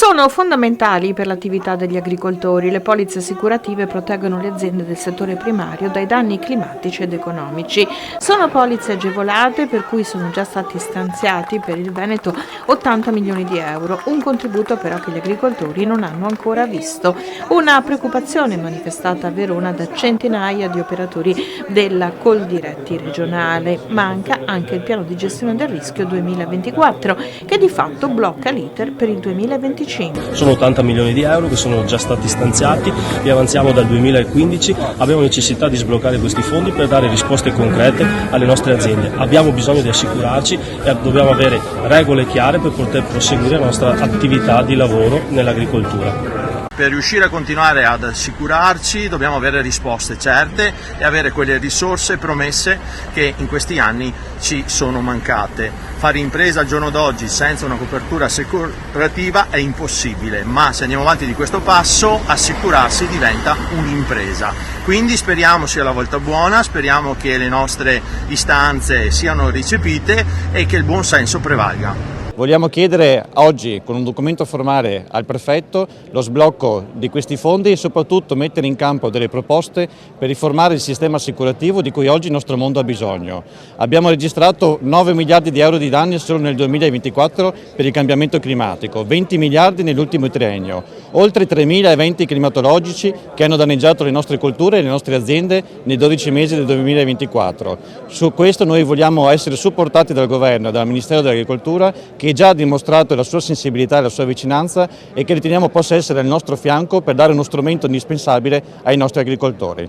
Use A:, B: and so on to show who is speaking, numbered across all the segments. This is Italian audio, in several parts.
A: Sono fondamentali per l'attività degli agricoltori. Le polizze assicurative proteggono le aziende del settore primario dai danni climatici ed economici. Sono polizze agevolate per cui sono già stati stanziati per il Veneto 80 milioni di euro, un contributo però che gli agricoltori non hanno ancora visto. Una preoccupazione manifestata a Verona da centinaia di operatori della Coldiretti regionale. Manca anche il piano di gestione del rischio 2024 che di fatto blocca l'iter per il 2025.
B: Sono 80 milioni di euro che sono già stati stanziati, li avanziamo dal 2015, abbiamo necessità di sbloccare questi fondi per dare risposte concrete alle nostre aziende. Abbiamo bisogno di assicurarci e dobbiamo avere regole chiare per poter proseguire la nostra attività di lavoro nell'agricoltura.
C: Per riuscire a continuare ad assicurarci dobbiamo avere risposte certe e avere quelle risorse promesse che in questi anni ci sono mancate. Fare impresa al giorno d'oggi senza una copertura assicurativa è impossibile, ma se andiamo avanti di questo passo assicurarsi diventa un'impresa. Quindi speriamo sia la volta buona, speriamo che le nostre istanze siano recepite e che il buon senso prevalga.
D: Vogliamo chiedere oggi, con un documento formale al prefetto, lo sblocco di questi fondi e soprattutto mettere in campo delle proposte per riformare il sistema assicurativo di cui oggi il nostro mondo ha bisogno. Abbiamo registrato 9 miliardi di euro di danni solo nel 2024 per il cambiamento climatico, 20 miliardi nell'ultimo triennio, oltre 3.000 eventi climatologici che hanno danneggiato le nostre colture e le nostre aziende nei 12 mesi del 2024. Su questo noi vogliamo essere supportati dal Governo e dal Ministero dell'Agricoltura, che già ha dimostrato la sua sensibilità e la sua vicinanza e che riteniamo possa essere al nostro fianco per dare uno strumento indispensabile ai nostri agricoltori.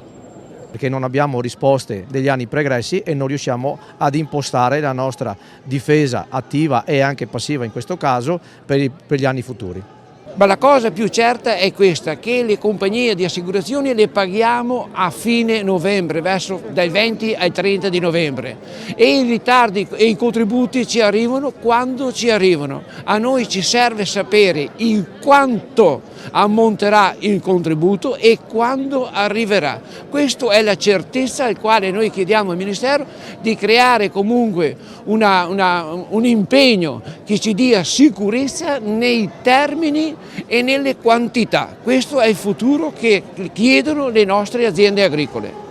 E: Perché non abbiamo risposte degli anni pregressi e non riusciamo ad impostare la nostra difesa attiva e anche passiva in questo caso per gli anni futuri.
F: Ma la cosa più certa è questa, che le compagnie di assicurazioni le paghiamo a fine novembre, dai 20 ai 30 di novembre, e i ritardi e i contributi ci arrivano quando ci arrivano. A noi ci serve sapere in quanto ammonterà il contributo e quando arriverà. Questa è la certezza al quale noi chiediamo al Ministero di creare comunque un impegno che ci dia sicurezza nei termini e nelle quantità. Questo è il futuro che chiedono le nostre aziende agricole.